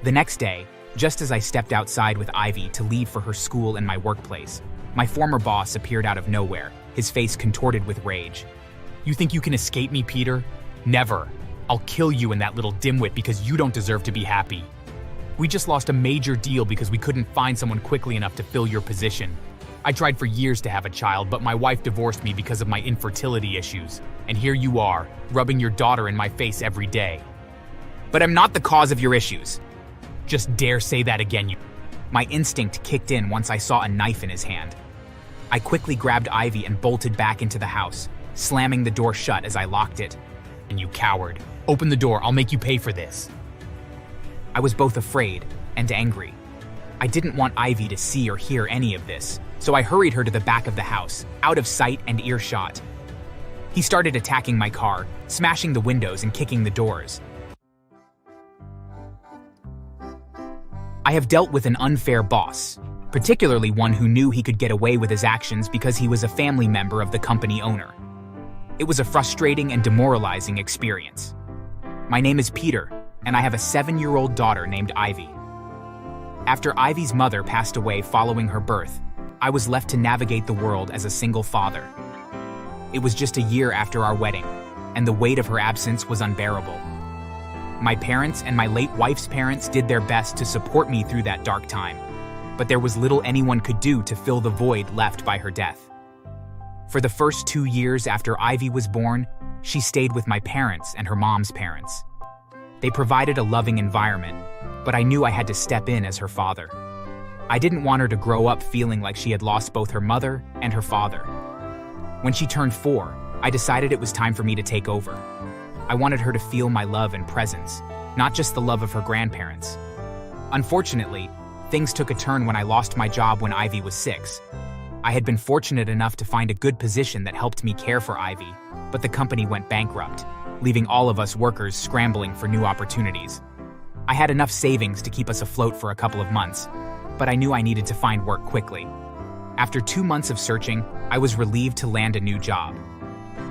The next day, just as I stepped outside with Ivy to leave for her school and my workplace, my former boss appeared out of nowhere, his face contorted with rage. "You think you can escape me, Peter? Never. I'll kill you and that little dimwit because you don't deserve to be happy. We just lost a major deal because we couldn't find someone quickly enough to fill your position. I tried for years to have a child, but my wife divorced me because of my infertility issues. And here you are, rubbing your daughter in my face every day. But I'm not the cause of your issues. Just dare say that again, you." My instinct kicked in once I saw a knife in his hand. I quickly grabbed Ivy and bolted back into the house, slamming the door shut as I locked it. "And you coward. Open the door, I'll make you pay for this." I was both afraid and angry. I didn't want Ivy to see or hear any of this, so I hurried her to the back of the house, out of sight and earshot. He started attacking my car, smashing the windows and kicking the doors. I have dealt with an unfair boss, particularly one who knew he could get away with his actions because he was a family member of the company owner. It was a frustrating and demoralizing experience. My name is Peter, and I have a 7-year-old daughter named Ivy. After Ivy's mother passed away following her birth, I was left to navigate the world as a single father. It was just a year after our wedding, and the weight of her absence was unbearable. My parents and my late wife's parents did their best to support me through that dark time, but there was little anyone could do to fill the void left by her death. For the first 2 years after Ivy was born, she stayed with my parents and her mom's parents. They provided a loving environment, but I knew I had to step in as her father. I didn't want her to grow up feeling like she had lost both her mother and her father. When she turned 4, I decided it was time for me to take over. I wanted her to feel my love and presence, not just the love of her grandparents. Unfortunately, things took a turn when I lost my job when Ivy was 6. I had been fortunate enough to find a good position that helped me care for Ivy, but the company went bankrupt, leaving all of us workers scrambling for new opportunities. I had enough savings to keep us afloat for a couple of months, but I knew I needed to find work quickly. After 2 months of searching, I was relieved to land a new job.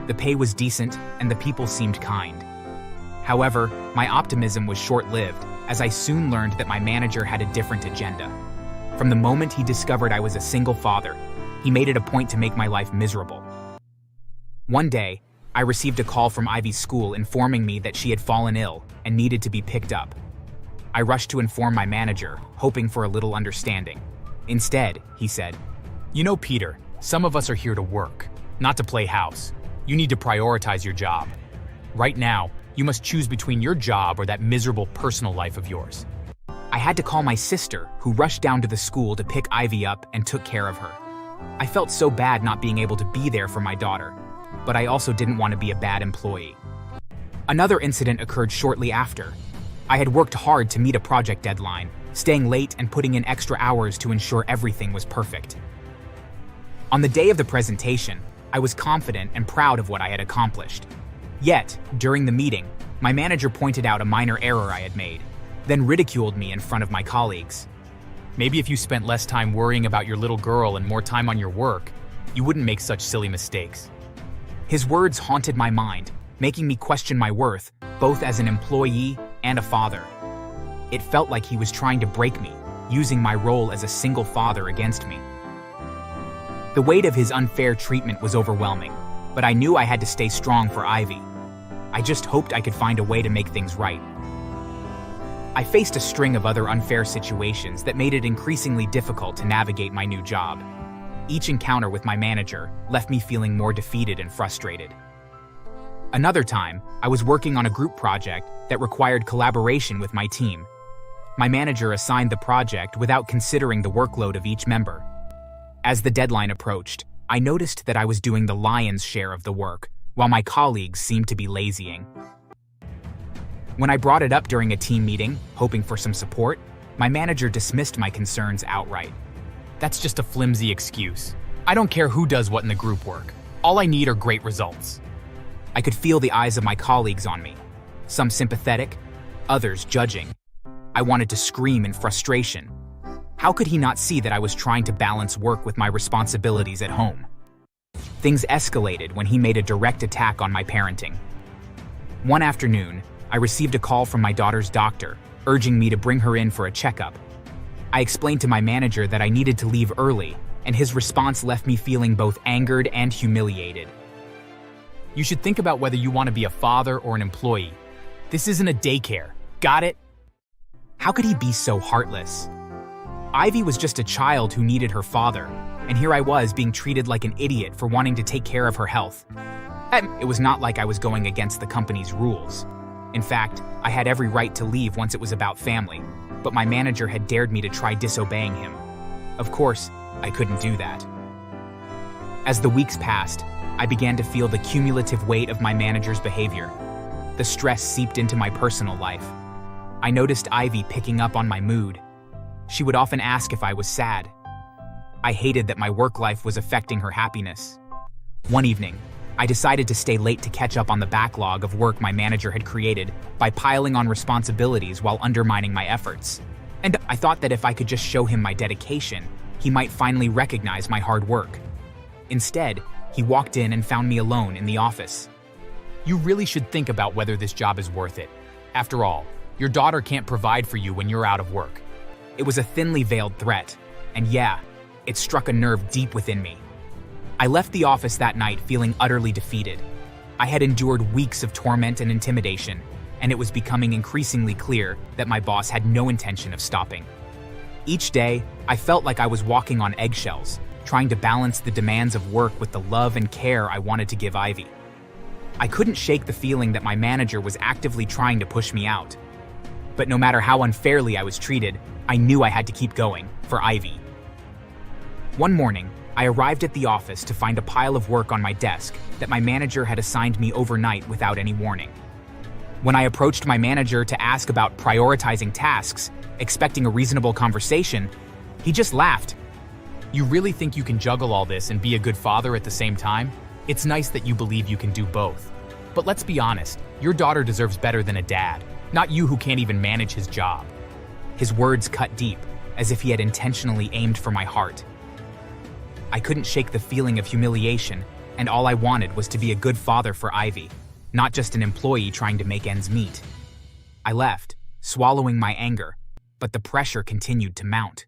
The pay was decent and the people seemed kind. However, my optimism was short-lived, as I soon learned that my manager had a different agenda. From the moment he discovered I was a single father, he made it a point to make my life miserable. One day, I received a call from Ivy's school informing me that she had fallen ill and needed to be picked up. I rushed to inform my manager, hoping for a little understanding. Instead, he said, "You know, Peter, some of us are here to work, not to play house. You need to prioritize your job. Right now, you must choose between your job or that miserable personal life of yours." I had to call my sister, who rushed down to the school to pick Ivy up and took care of her. I felt so bad not being able to be there for my daughter, but I also didn't want to be a bad employee. Another incident occurred shortly after. I had worked hard to meet a project deadline, staying late and putting in extra hours to ensure everything was perfect. On the day of the presentation, I was confident and proud of what I had accomplished. Yet, during the meeting, my manager pointed out a minor error I had made, then ridiculed me in front of my colleagues. "Maybe if you spent less time worrying about your little girl and more time on your work, you wouldn't make such silly mistakes." His words haunted my mind, making me question my worth, both as an employee and a father. It felt like he was trying to break me, using my role as a single father against me. The weight of his unfair treatment was overwhelming, but I knew I had to stay strong for Ivy. I just hoped I could find a way to make things right. I faced a string of other unfair situations that made it increasingly difficult to navigate my new job. Each encounter with my manager left me feeling more defeated and frustrated. Another time, I was working on a group project that required collaboration with my team. My manager assigned the project without considering the workload of each member. As the deadline approached, I noticed that I was doing the lion's share of the work, while my colleagues seemed to be lazying. When I brought it up during a team meeting, hoping for some support, my manager dismissed my concerns outright. "That's just a flimsy excuse. I don't care who does what in the group work. All I need are great results." I could feel the eyes of my colleagues on me, some sympathetic, others judging. I wanted to scream in frustration. How could he not see that I was trying to balance work with my responsibilities at home? Things escalated when he made a direct attack on my parenting. One afternoon, I received a call from my daughter's doctor, urging me to bring her in for a checkup. I explained to my manager that I needed to leave early, and his response left me feeling both angered and humiliated. You should think about whether you want to be a father or an employee. This isn't a daycare. Got it? How could he be so heartless? Ivy was just a child who needed her father, and here I was being treated like an idiot for wanting to take care of her health. It was not like I was going against the company's rules. In fact, I had every right to leave once it was about family, but my manager had dared me to try disobeying him. Of course, I couldn't do that. As the weeks passed, I began to feel the cumulative weight of my manager's behavior. The stress seeped into my personal life. I noticed Ivy picking up on my mood. She would often ask if I was sad. I hated that my work life was affecting her happiness. One evening, I decided to stay late to catch up on the backlog of work my manager had created by piling on responsibilities while undermining my efforts. And I thought that if I could just show him my dedication, he might finally recognize my hard work. Instead, he walked in and found me alone in the office. You really should think about whether this job is worth it. After all, your daughter can't provide for you when you're out of work. It was a thinly veiled threat, and yeah, it struck a nerve deep within me. I left the office that night feeling utterly defeated. I had endured weeks of torment and intimidation, and it was becoming increasingly clear that my boss had no intention of stopping. Each day, I felt like I was walking on eggshells, trying to balance the demands of work with the love and care I wanted to give Ivy. I couldn't shake the feeling that my manager was actively trying to push me out. But no matter how unfairly I was treated, I knew I had to keep going, for Ivy. One morning, I arrived at the office to find a pile of work on my desk that my manager had assigned me overnight without any warning. When I approached my manager to ask about prioritizing tasks, expecting a reasonable conversation, he just laughed. You really think you can juggle all this and be a good father at the same time? It's nice that you believe you can do both. But let's be honest, your daughter deserves better than a dad, not you who can't even manage his job. His words cut deep, as if he had intentionally aimed for my heart. I couldn't shake the feeling of humiliation, and all I wanted was to be a good father for Ivy, not just an employee trying to make ends meet. I left, swallowing my anger, but the pressure continued to mount.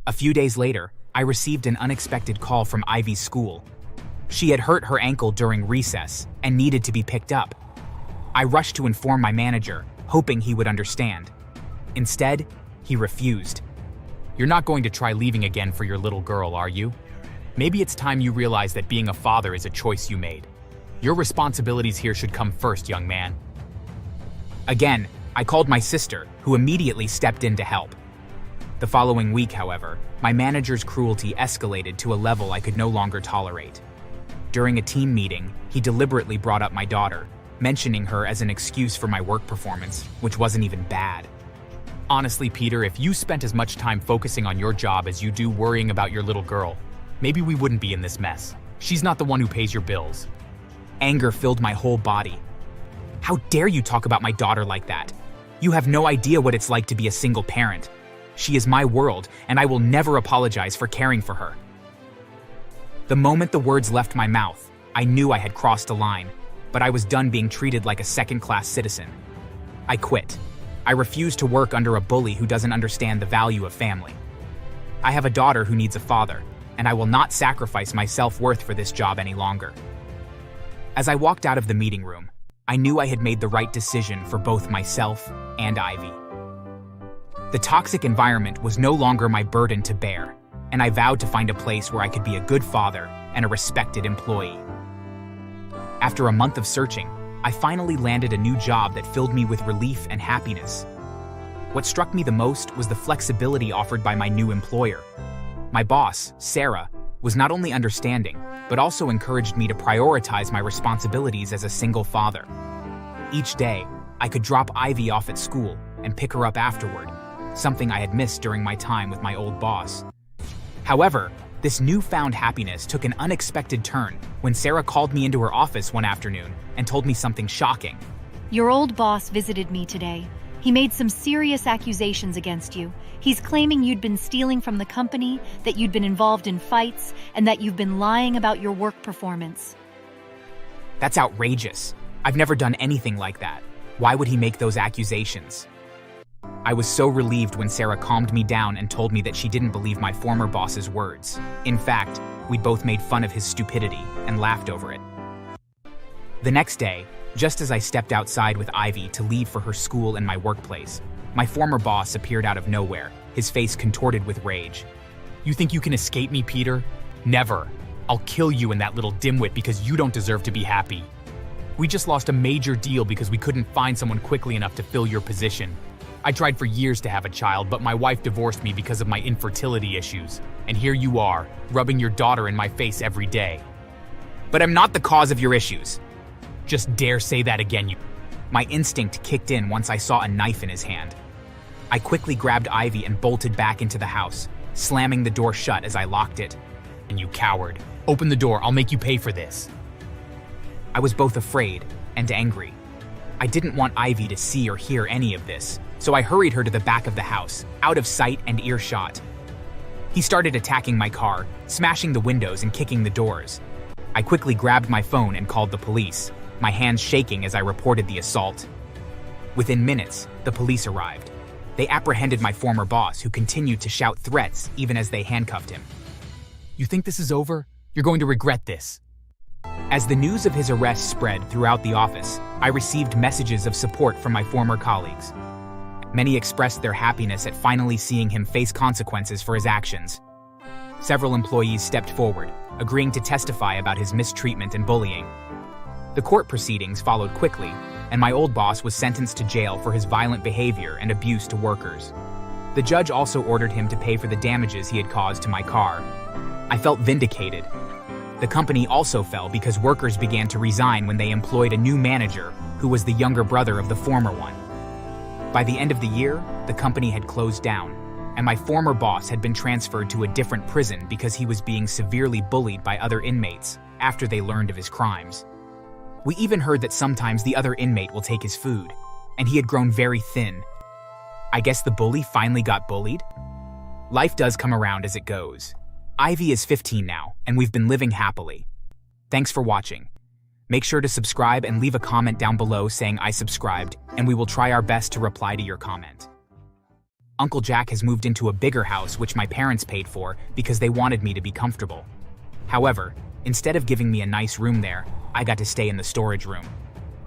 A few days later, I received an unexpected call from Ivy's school. She had hurt her ankle during recess and needed to be picked up. I rushed to inform my manager, hoping he would understand. Instead, he refused. You're not going to try leaving again for your little girl, are you? Maybe it's time you realize that being a father is a choice you made. Your responsibilities here should come first, young man. Again, I called my sister, who immediately stepped in to help. The following week, however, my manager's cruelty escalated to a level I could no longer tolerate. During a team meeting, he deliberately brought up my daughter, mentioning her as an excuse for my work performance, which wasn't even bad. Honestly, Peter, if you spent as much time focusing on your job as you do worrying about your little girl, maybe we wouldn't be in this mess. She's not the one who pays your bills. Anger filled my whole body. How dare you talk about my daughter like that? You have no idea what it's like to be a single parent. She is my world, and I will never apologize for caring for her. The moment the words left my mouth, I knew I had crossed a line, but I was done being treated like a second-class citizen. I quit. I refused to work under a bully who doesn't understand the value of family. I have a daughter who needs a father, and I will not sacrifice my self-worth for this job any longer. As I walked out of the meeting room, I knew I had made the right decision for both myself and Ivy. The toxic environment was no longer my burden to bear, and I vowed to find a place where I could be a good father and a respected employee. After a month of searching, I finally landed a new job that filled me with relief and happiness. What struck me the most was the flexibility offered by my new employer. My boss, Sarah, was not only understanding, but also encouraged me to prioritize my responsibilities as a single father. Each day, I could drop Ivy off at school and pick her up afterward, something I had missed during my time with my old boss. However, this newfound happiness took an unexpected turn when Sarah called me into her office one afternoon and told me something shocking. Your old boss visited me today. He made some serious accusations against you. He's claiming you'd been stealing from the company, that you'd been involved in fights, and that you've been lying about your work performance. That's outrageous. I've never done anything like that. Why would he make those accusations? I was so relieved when Sarah calmed me down and told me that she didn't believe my former boss's words. In fact, we'd both made fun of his stupidity and laughed over it. The next day, just as I stepped outside with Ivy to leave for her school and my workplace, my former boss appeared out of nowhere, his face contorted with rage. You think you can escape me, Peter? Never. I'll kill you and that little dimwit because you don't deserve to be happy. We just lost a major deal because we couldn't find someone quickly enough to fill your position. I tried for years to have a child, but my wife divorced me because of my infertility issues. And here you are, rubbing your daughter in my face every day. But I'm not the cause of your issues. Just dare say that again, you. My instinct kicked in once I saw a knife in his hand. I quickly grabbed Ivy and bolted back into the house, slamming the door shut as I locked it. And you coward. Open the door, I'll make you pay for this. I was both afraid and angry. I didn't want Ivy to see or hear any of this, so I hurried her to the back of the house, out of sight and earshot. He started attacking my car, smashing the windows and kicking the doors. I quickly grabbed my phone and called the police, my hands shaking as I reported the assault. Within minutes, the police arrived. They apprehended my former boss, who continued to shout threats even as they handcuffed him. You think this is over? You're going to regret this. As the news of his arrest spread throughout the office, I received messages of support from my former colleagues. Many expressed their happiness at finally seeing him face consequences for his actions. Several employees stepped forward, agreeing to testify about his mistreatment and bullying. The court proceedings followed quickly, and my old boss was sentenced to jail for his violent behavior and abuse to workers. The judge also ordered him to pay for the damages he had caused to my car. I felt vindicated. The company also fell because workers began to resign when they employed a new manager who was the younger brother of the former one. By the end of the year, the company had closed down, and my former boss had been transferred to a different prison because he was being severely bullied by other inmates after they learned of his crimes. We even heard that sometimes the other inmate will take his food, and he had grown very thin. I guess the bully finally got bullied? Life does come around as it goes. Ivy is 15 now, and we've been living happily. Thanks for watching. Make sure to subscribe and leave a comment down below saying I subscribed, and we will try our best to reply to your comment. Uncle Jack has moved into a bigger house which my parents paid for because they wanted me to be comfortable. However, instead of giving me a nice room there, I got to stay in the storage room.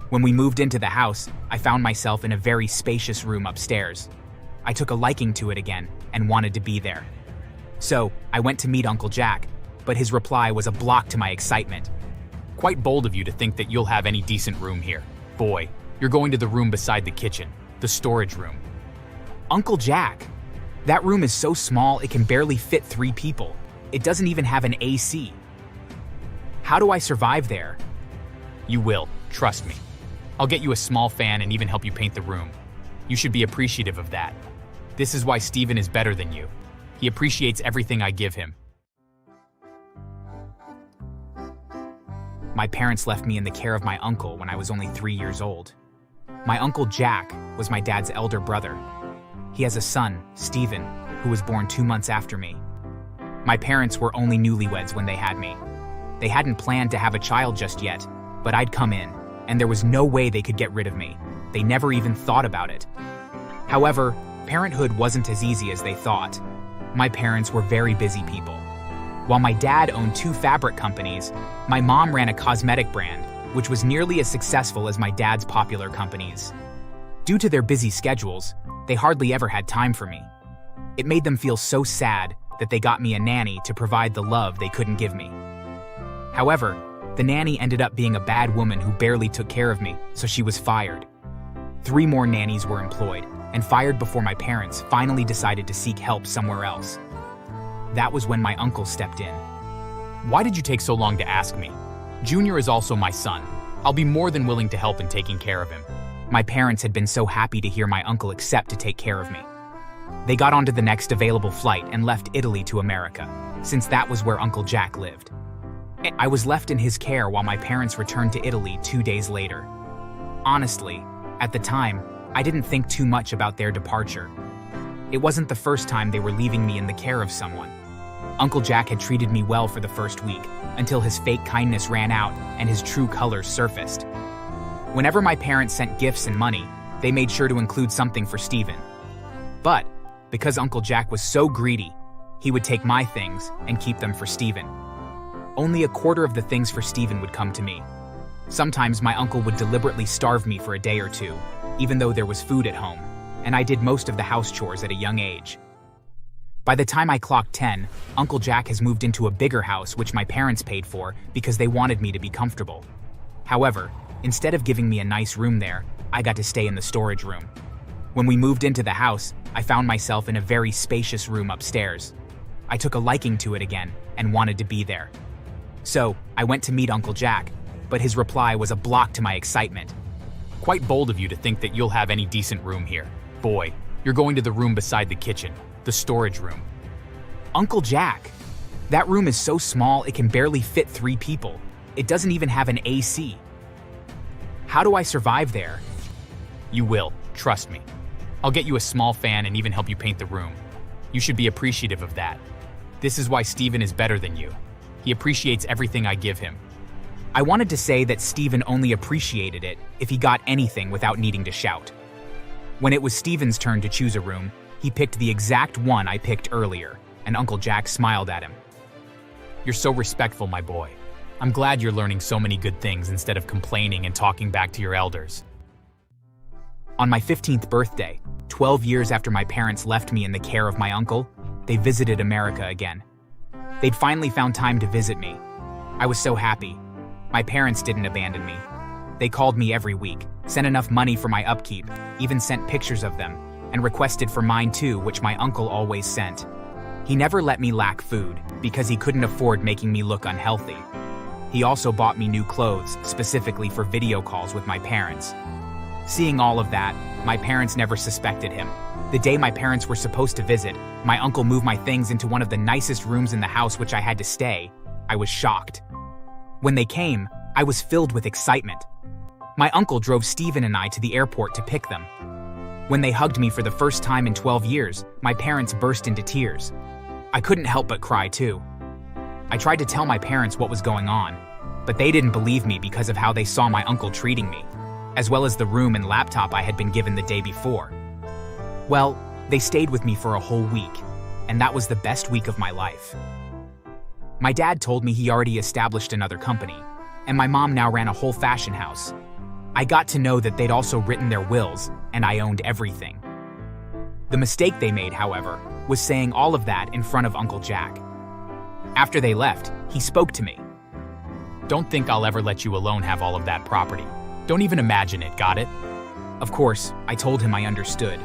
When we moved into the house, I found myself in a very spacious room upstairs. I took a liking to it again and wanted to be there. So, I went to meet Uncle Jack, but his reply was a block to my excitement. Quite bold of you to think that you'll have any decent room here. Boy, you're going to the room beside the kitchen, the storage room. Uncle Jack, that room is so small it can barely fit 3 people. It doesn't even have an AC. How do I survive there? You will, trust me. I'll get you a small fan and even help you paint the room. You should be appreciative of that. This is why Steven is better than you. He appreciates everything I give him. My parents left me in the care of my uncle when I was only 3 years old. My uncle Jack was my dad's elder brother. He has a son, Steven, who was born 2 months after me. My parents were only newlyweds when they had me. They hadn't planned to have a child just yet, but I'd come in, and there was no way they could get rid of me. They never even thought about it. However, parenthood wasn't as easy as they thought. My parents were very busy people. While my dad owned 2 fabric companies, my mom ran a cosmetic brand, which was nearly as successful as my dad's popular companies. Due to their busy schedules, they hardly ever had time for me. It made them feel so sad that they got me a nanny to provide the love they couldn't give me. However, the nanny ended up being a bad woman who barely took care of me, so she was fired. 3 more nannies were employed and fired before my parents finally decided to seek help somewhere else. That was when my uncle stepped in. Why did you take so long to ask me? Junior is also my son. I'll be more than willing to help in taking care of him. My parents had been so happy to hear my uncle accept to take care of me. They got onto the next available flight and left Italy to America, since that was where Uncle Jack lived. I was left in his care while my parents returned to Italy 2 days later. Honestly, at the time, I didn't think too much about their departure. It wasn't the first time they were leaving me in the care of someone. Uncle Jack had treated me well for the first week, until his fake kindness ran out and his true colors surfaced. Whenever my parents sent gifts and money, they made sure to include something for Steven. But because Uncle Jack was so greedy, he would take my things and keep them for Stephen. Only a quarter of the things for Stephen would come to me. Sometimes my uncle would deliberately starve me for a day or two, even though there was food at home, and I did most of the house chores at a young age. By the time I clocked 10, Uncle Jack has moved into a bigger house which my parents paid for because they wanted me to be comfortable. However, instead of giving me a nice room there, I got to stay in the storage room. When we moved into the house, I found myself in a very spacious room upstairs. I took a liking to it again and wanted to be there. So, I went to meet Uncle Jack, but his reply was a block to my excitement. Quite bold of you to think that you'll have any decent room here. Boy, you're going to the room beside the kitchen, the storage room. Uncle Jack, that room is so small it can barely fit 3 people. It doesn't even have an AC. How do I survive there? You will, trust me. I'll get you a small fan and even help you paint the room. You should be appreciative of that. This is why Stephen is better than you. He appreciates everything I give him. I wanted to say that Stephen only appreciated it if he got anything without needing to shout. When it was Stephen's turn to choose a room, he picked the exact one I picked earlier, and Uncle Jack smiled at him. You're so respectful, my boy. I'm glad you're learning so many good things instead of complaining and talking back to your elders. On my 15th birthday, 12 years after my parents left me in the care of my uncle, they visited America again. They'd finally found time to visit me. I was so happy. My parents didn't abandon me. They called me every week, sent enough money for my upkeep, even sent pictures of them, and requested for mine too, which my uncle always sent. He never let me lack food, because he couldn't afford making me look unhealthy. He also bought me new clothes, specifically for video calls with my parents. Seeing all of that, my parents never suspected him. The day my parents were supposed to visit, my uncle moved my things into one of the nicest rooms in the house which I had to stay. I was shocked. When they came, I was filled with excitement. My uncle drove Stephen and I to the airport to pick them. When they hugged me for the first time in 12 years, my parents burst into tears. I couldn't help but cry too. I tried to tell my parents what was going on, but they didn't believe me because of how they saw my uncle treating me, as well as the room and laptop I had been given the day before. Well, they stayed with me for a whole week, and that was the best week of my life. My dad told me he already established another company, and my mom now ran a whole fashion house. I got to know that they'd also written their wills, and I owned everything. The mistake they made, however, was saying all of that in front of Uncle Jack. After they left, he spoke to me. Don't think I'll ever let you alone have all of that property. Don't even imagine it, got it? Of course, I told him I understood.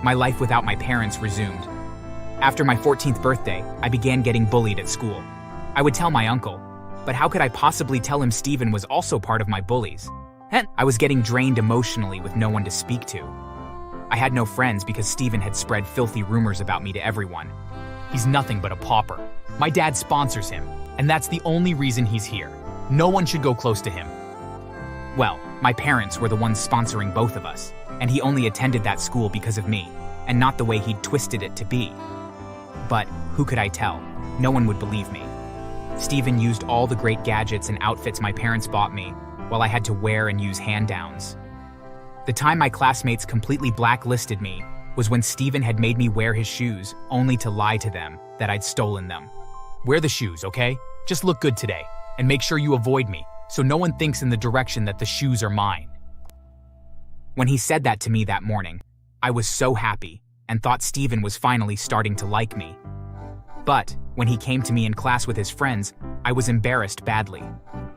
My life without my parents resumed. After my 14th birthday, I began getting bullied at school. I would tell my uncle, but how could I possibly tell him Stephen was also part of my bullies? I was getting drained emotionally with no one to speak to. I had no friends because Stephen had spread filthy rumors about me to everyone. He's nothing but a pauper. My dad sponsors him, and that's the only reason he's here. No one should go close to him. Well, my parents were the ones sponsoring both of us, and he only attended that school because of me, and not the way he'd twisted it to be. But who could I tell? No one would believe me. Stephen used all the great gadgets and outfits my parents bought me, while I had to wear and use hand-downs. The time my classmates completely blacklisted me was when Stephen had made me wear his shoes, only to lie to them that I'd stolen them. Wear the shoes, okay? Just look good today, and make sure you avoid me, so no one thinks in the direction that the shoes are mine. When he said that to me that morning, I was so happy and thought Stephen was finally starting to like me. But when he came to me in class with his friends, I was embarrassed badly.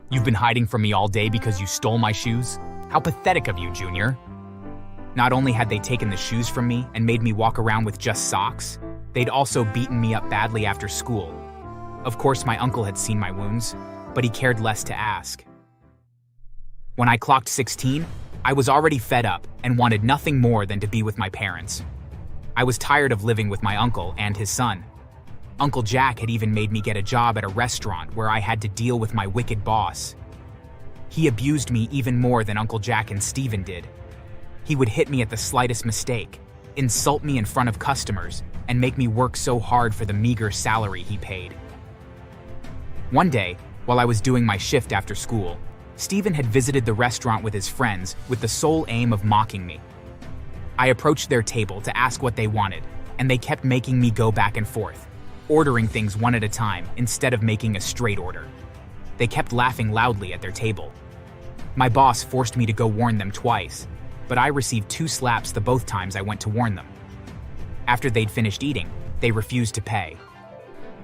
You've been hiding from me all day because you stole my shoes? How pathetic of you, Junior. Not only had they taken the shoes from me and made me walk around with just socks, they'd also beaten me up badly after school. Of course, my uncle had seen my wounds, but he cared less to ask. When I clocked 16, I was already fed up and wanted nothing more than to be with my parents. I was tired of living with my uncle and his son. Uncle Jack had even made me get a job at a restaurant where I had to deal with my wicked boss. He abused me even more than Uncle Jack and Stephen did. He would hit me at the slightest mistake, insult me in front of customers, and make me work so hard for the meager salary he paid. One day, while I was doing my shift after school, Stephen had visited the restaurant with his friends with the sole aim of mocking me. I approached their table to ask what they wanted, and they kept making me go back and forth, ordering things one at a time instead of making a straight order. They kept laughing loudly at their table. My boss forced me to go warn them twice, but I received 2 slaps the both times I went to warn them. After they'd finished eating, they refused to pay.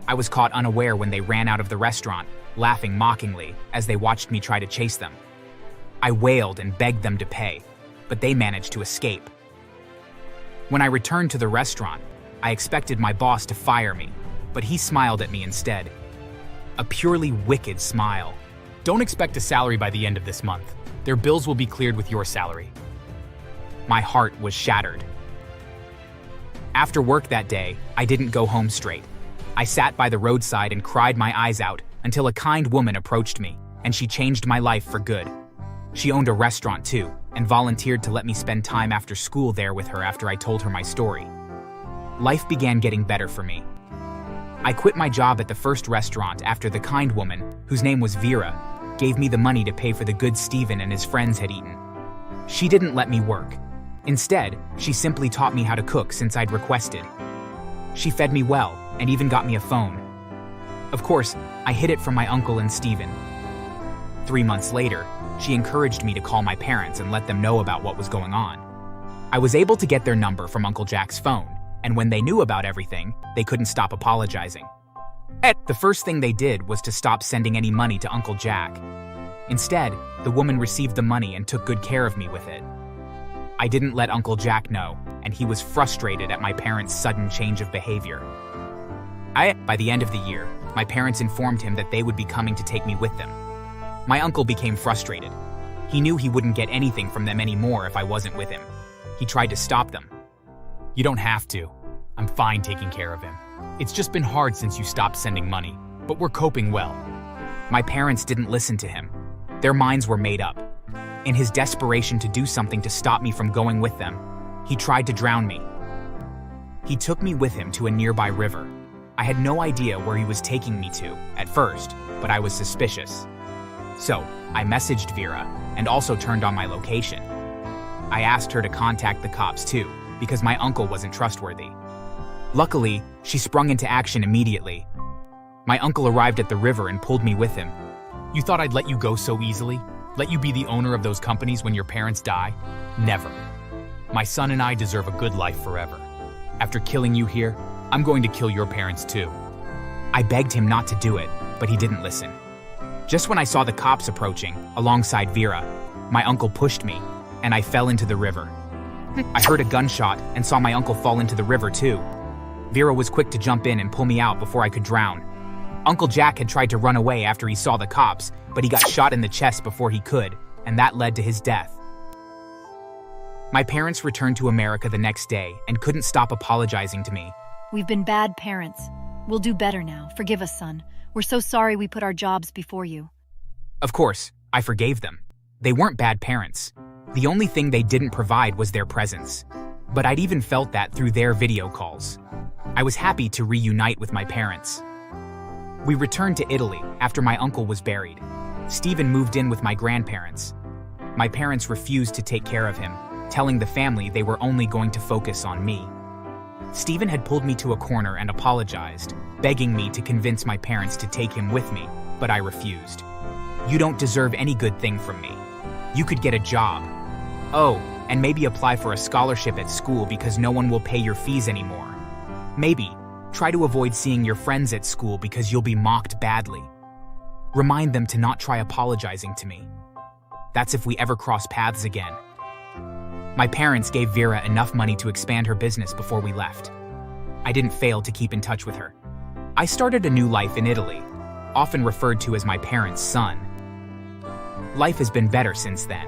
I was caught unaware when they ran out of the restaurant, laughing mockingly as they watched me try to chase them. I wailed and begged them to pay, but they managed to escape. When I returned to the restaurant, I expected my boss to fire me, but he smiled at me instead. A purely wicked smile. Don't expect a salary by the end of this month. Their bills will be cleared with your salary. My heart was shattered. After work that day, I didn't go home straight. I sat by the roadside and cried my eyes out until a kind woman approached me, and she changed my life for good. She owned a restaurant too, and volunteered to let me spend time after school there with her after I told her my story. Life began getting better for me. I quit my job at the first restaurant after the kind woman, whose name was Vera, gave me the money to pay for the good Steven and his friends had eaten. She didn't let me work. Instead, she simply taught me how to cook since I'd requested. She fed me well and even got me a phone. Of course, I hid it from my uncle and Steven. 3 months later, she encouraged me to call my parents and let them know about what was going on. I was able to get their number from Uncle Jack's phone, and when they knew about everything, they couldn't stop apologizing. The first thing they did was to stop sending any money to Uncle Jack. Instead, the woman received the money and took good care of me with it. I didn't let Uncle Jack know, and he was frustrated at my parents' sudden change of behavior. By the end of the year, my parents informed him that they would be coming to take me with them. My uncle became frustrated. He knew he wouldn't get anything from them anymore if I wasn't with him. He tried to stop them. You don't have to. I'm fine taking care of him. It's just been hard since you stopped sending money, but we're coping well. My parents didn't listen to him. Their minds were made up. In his desperation to do something to stop me from going with them, he tried to drown me. He took me with him to a nearby river. I had no idea where he was taking me to at first, but I was suspicious. So, I messaged Vera and also turned on my location. I asked her to contact the cops too, because my uncle wasn't trustworthy. Luckily, she sprung into action immediately. My uncle arrived at the river and pulled me with him. You thought I'd let you go so easily? Let you be the owner of those companies when your parents die? Never. My son and I deserve a good life forever. After killing you here, I'm going to kill your parents too. I begged him not to do it, but he didn't listen. Just when I saw the cops approaching, alongside Vera, my uncle pushed me, and I fell into the river. I heard a gunshot and saw my uncle fall into the river too. Vera was quick to jump in and pull me out before I could drown. Uncle Jack had tried to run away after he saw the cops, but he got shot in the chest before he could, and that led to his death. My parents returned to America the next day and couldn't stop apologizing to me. We've been bad parents. We'll do better now. Forgive us, son. We're so sorry we put our jobs before you. Of course, I forgave them. They weren't bad parents. The only thing they didn't provide was their presence. But I'd even felt that through their video calls. I was happy to reunite with my parents. We returned to Italy after my uncle was buried. Steven moved in with my grandparents. My parents refused to take care of him, telling the family they were only going to focus on me. Steven had pulled me to a corner and apologized, begging me to convince my parents to take him with me, but I refused. You don't deserve any good thing from me. You could get a job. Oh, and maybe apply for a scholarship at school because no one will pay your fees anymore. Maybe try to avoid seeing your friends at school because you'll be mocked badly. Remind them to not try apologizing to me. That's if we ever cross paths again. My parents gave Vera enough money to expand her business before we left. I didn't fail to keep in touch with her. I started a new life in Italy, often referred to as my parents' son. Life has been better since then.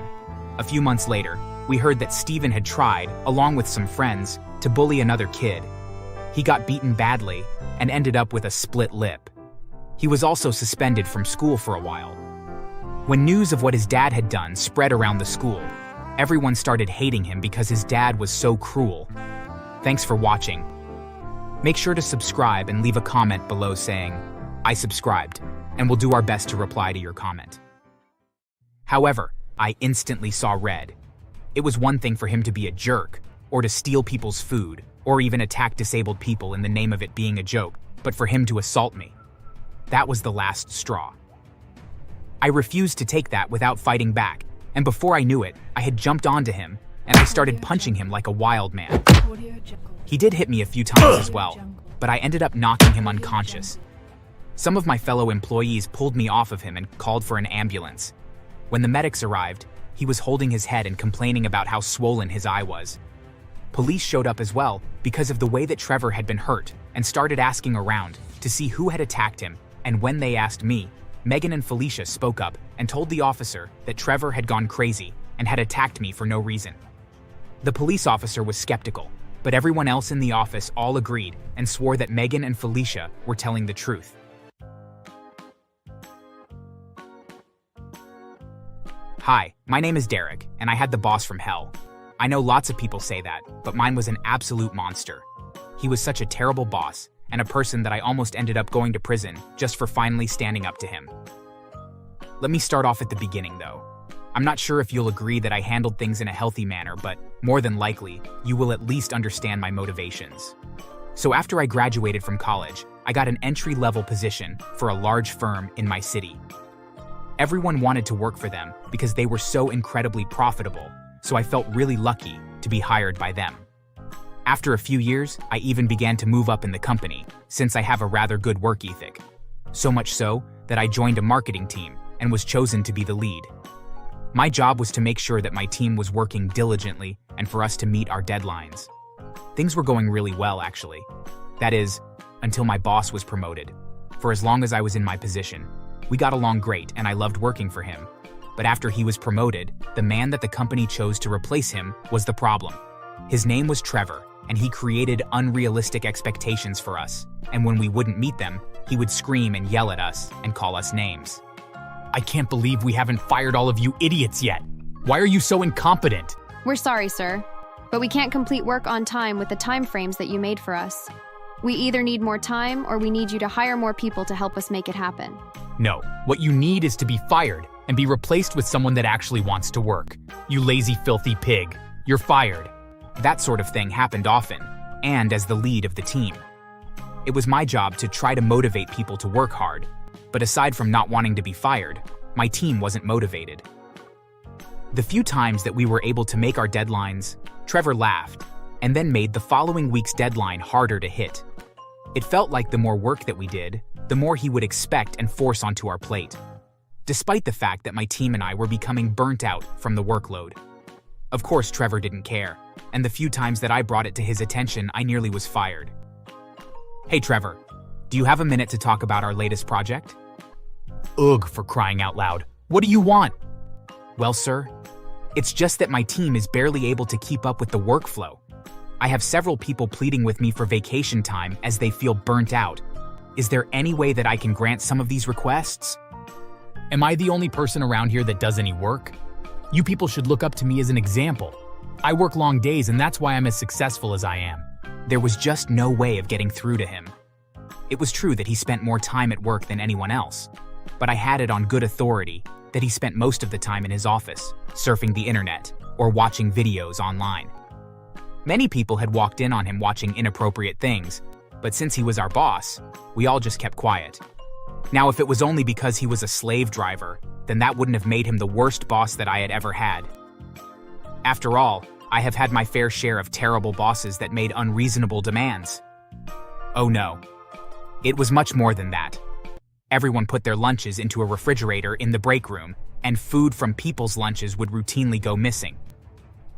A few months later, we heard that Steven had tried, along with some friends, to bully another kid. He got beaten badly and ended up with a split lip. He was also suspended from school for a while. When news of what his dad had done spread around the school, everyone started hating him because his dad was so cruel. Thanks for watching. Make sure to subscribe and leave a comment below saying, "I subscribed," and we'll do our best to reply to your comment. However, I instantly saw red. It was one thing for him to be a jerk, or to steal people's food, or even attack disabled people in the name of it being a joke, but for him to assault me. That was the last straw. I refused to take that without fighting back, and before I knew it, I had jumped onto him, and I started punching him like a wild man. He did hit me a few times as well, but I ended up knocking him unconscious. Some of my fellow employees pulled me off of him and called for an ambulance. When the medics arrived, he was holding his head and complaining about how swollen his eye was. Police showed up as well because of the way that Trevor had been hurt and started asking around to see who had attacked him, and when they asked me, Megan and Felicia spoke up and told the officer that Trevor had gone crazy and had attacked me for no reason. The police officer was skeptical, but everyone else in the office all agreed and swore that Megan and Felicia were telling the truth. Hi, my name is Derek, and I had the boss from hell. I know lots of people say that, but mine was an absolute monster. He was such a terrible boss, and a person that I almost ended up going to prison just for finally standing up to him. Let me start off at the beginning, though. I'm not sure if you'll agree that I handled things in a healthy manner, but more than likely, you will at least understand my motivations. So after I graduated from college, I got an entry-level position for a large firm in my city. Everyone wanted to work for them because they were so incredibly profitable, so I felt really lucky to be hired by them. After a few years, I even began to move up in the company, since I have a rather good work ethic. So much so that I joined a marketing team and was chosen to be the lead. My job was to make sure that my team was working diligently and for us to meet our deadlines. Things were going really well, actually. That is, until my boss was promoted. For as long as I was in my position, we got along great and I loved working for him. But after he was promoted, the man that the company chose to replace him was the problem. His name was Trevor, and he created unrealistic expectations for us, and when we wouldn't meet them, he would scream and yell at us and call us names. I can't believe we haven't fired all of you idiots yet. Why are you so incompetent? We're sorry, sir, but we can't complete work on time with the time frames that you made for us. We either need more time or we need you to hire more people to help us make it happen. No, what you need is to be fired and be replaced with someone that actually wants to work. You lazy, filthy pig. You're fired. That sort of thing happened often, and as the lead of the team. It was my job to try to motivate people to work hard, but aside from not wanting to be fired, my team wasn't motivated. The few times that we were able to make our deadlines, Trevor laughed, and then made the following week's deadline harder to hit. It felt like the more work that we did, the more he would expect and force onto our plate, despite the fact that my team and I were becoming burnt out from the workload. Of course, Trevor didn't care, and the few times that I brought it to his attention, I nearly was fired. Hey Trevor, do you have a minute to talk about our latest project? Ugh, for crying out loud. What do you want? Well, sir, it's just that my team is barely able to keep up with the workflow. I have several people pleading with me for vacation time as they feel burnt out. Is there any way that I can grant some of these requests? Am I the only person around here that does any work? You people should look up to me as an example. I work long days and that's why I'm as successful as I am. There was just no way of getting through to him. It was true that he spent more time at work than anyone else, but I had it on good authority that he spent most of the time in his office, surfing the internet or watching videos online. Many people had walked in on him watching inappropriate things, but since he was our boss, we all just kept quiet. Now, if it was only because he was a slave driver, then that wouldn't have made him the worst boss that I had ever had. After all, I have had my fair share of terrible bosses that made unreasonable demands. Oh no. It was much more than that. Everyone put their lunches into a refrigerator in the break room, and food from people's lunches would routinely go missing.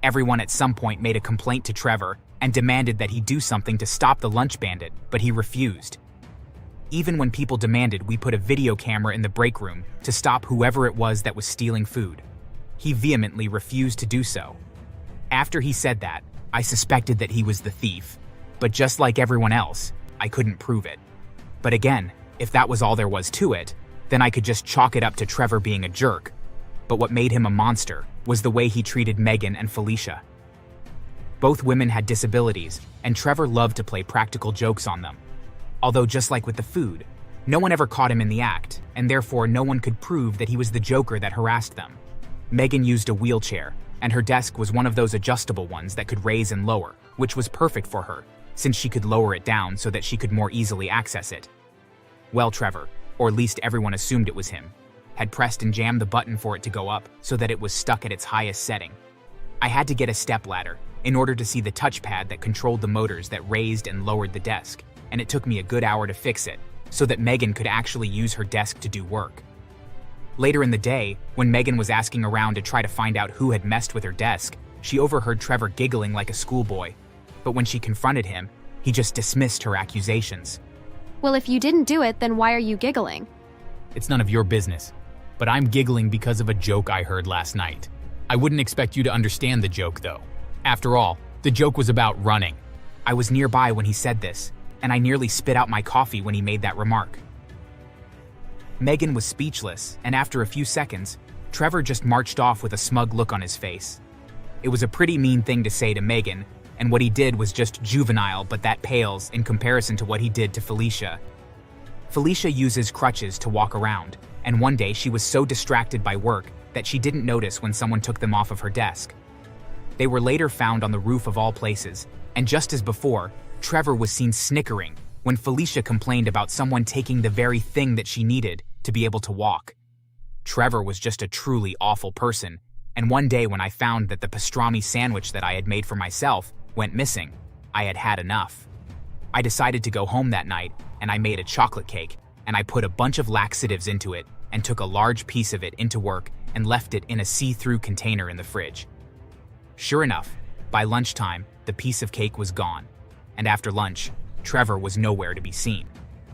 Everyone at some point made a complaint to Trevor and demanded that he do something to stop the lunch bandit, but he refused. Even when people demanded we put a video camera in the break room to stop whoever it was that was stealing food, he vehemently refused to do so. After he said that, I suspected that he was the thief, but just like everyone else, I couldn't prove it. But again, if that was all there was to it, then I could just chalk it up to Trevor being a jerk. But what made him a monster was the way he treated Megan and Felicia. Both women had disabilities, and Trevor loved to play practical jokes on them. Although just like with the food, no one ever caught him in the act, and therefore no one could prove that he was the joker that harassed them. Megan used a wheelchair, and her desk was one of those adjustable ones that could raise and lower, which was perfect for her, since she could lower it down so that she could more easily access it. Well, Trevor, or at least everyone assumed it was him, had pressed and jammed the button for it to go up so that it was stuck at its highest setting. I had to get a stepladder in order to see the touchpad that controlled the motors that raised and lowered the desk, and it took me a good hour to fix it so that Megan could actually use her desk to do work. Later in the day, when Megan was asking around to try to find out who had messed with her desk, she overheard Trevor giggling like a schoolboy. But when she confronted him, he just dismissed her accusations. Well, if you didn't do it, then why are you giggling? It's none of your business. But I'm giggling because of a joke I heard last night. I wouldn't expect you to understand the joke, though. After all, the joke was about running. I was nearby when he said this, and I nearly spit out my coffee when he made that remark. Megan was speechless, and after a few seconds, Trevor just marched off with a smug look on his face. It was a pretty mean thing to say to Megan, and what he did was just juvenile, but that pales in comparison to what he did to Felicia. Felicia uses crutches to walk around, and one day she was so distracted by work that she didn't notice when someone took them off of her desk. They were later found on the roof of all places, and just as before, Trevor was seen snickering when Felicia complained about someone taking the very thing that she needed to be able to walk. Trevor was just a truly awful person, and one day when I found that the pastrami sandwich that I had made for myself went missing, I had had enough. I decided to go home that night, and I made a chocolate cake, and I put a bunch of laxatives into it and took a large piece of it into work and left it in a see-through container in the fridge. Sure enough, by lunchtime, the piece of cake was gone, and after lunch, Trevor was nowhere to be seen.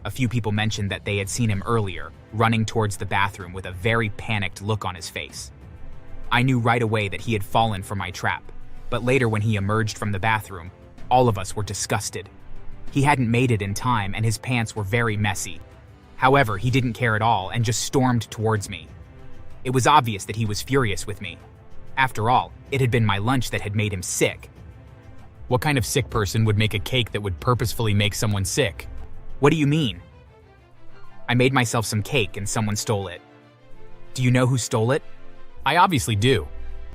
A few people mentioned that they had seen him earlier, running towards the bathroom with a very panicked look on his face. I knew right away that he had fallen for my trap, but later when he emerged from the bathroom, all of us were disgusted. He hadn't made it in time and his pants were very messy. However, he didn't care at all and just stormed towards me. It was obvious that he was furious with me. After all, it had been my lunch that had made him sick. What kind of sick person would make a cake that would purposefully make someone sick? What do you mean? I made myself some cake and someone stole it. Do you know who stole it? I obviously do.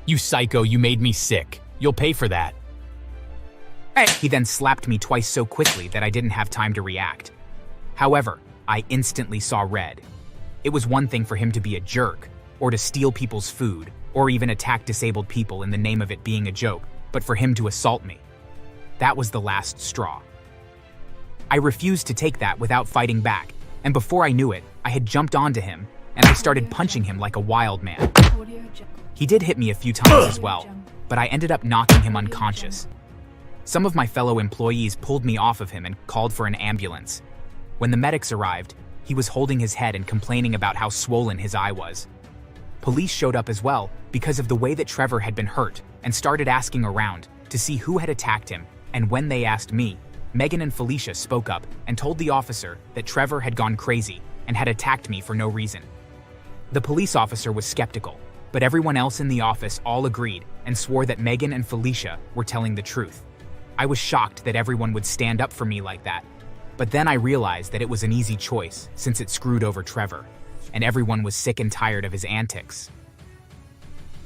You psycho, you made me sick. You'll pay for that. Hey. He then slapped me twice so quickly that I didn't have time to react. However, I instantly saw red. It was one thing for him to be a jerk, or to steal people's food, or even attack disabled people in the name of it being a joke, but for him to assault me. That was the last straw. I refused to take that without fighting back, and before I knew it, I had jumped onto him, and I started punching him like a wild man. He did hit me a few times as well, but I ended up knocking him unconscious. Some of my fellow employees pulled me off of him and called for an ambulance. When the medics arrived, he was holding his head and complaining about how swollen his eye was. Police showed up as well because of the way that Trevor had been hurt and started asking around to see who had attacked him, and when they asked me, Megan and Felicia spoke up and told the officer that Trevor had gone crazy and had attacked me for no reason. The police officer was skeptical, but everyone else in the office all agreed and swore that Megan and Felicia were telling the truth. I was shocked that everyone would stand up for me like that, but then I realized that it was an easy choice since it screwed over Trevor, and everyone was sick and tired of his antics.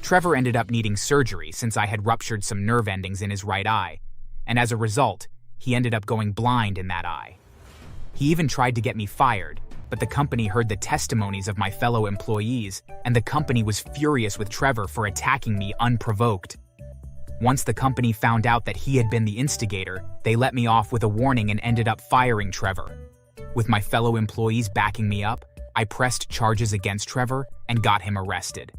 Trevor ended up needing surgery since I had ruptured some nerve endings in his right eye, and as a result, he ended up going blind in that eye. He even tried to get me fired, but the company heard the testimonies of my fellow employees, and the company was furious with Trevor for attacking me unprovoked. Once the company found out that he had been the instigator, they let me off with a warning and ended up firing Trevor. With my fellow employees backing me up, I pressed charges against Trevor and got him arrested.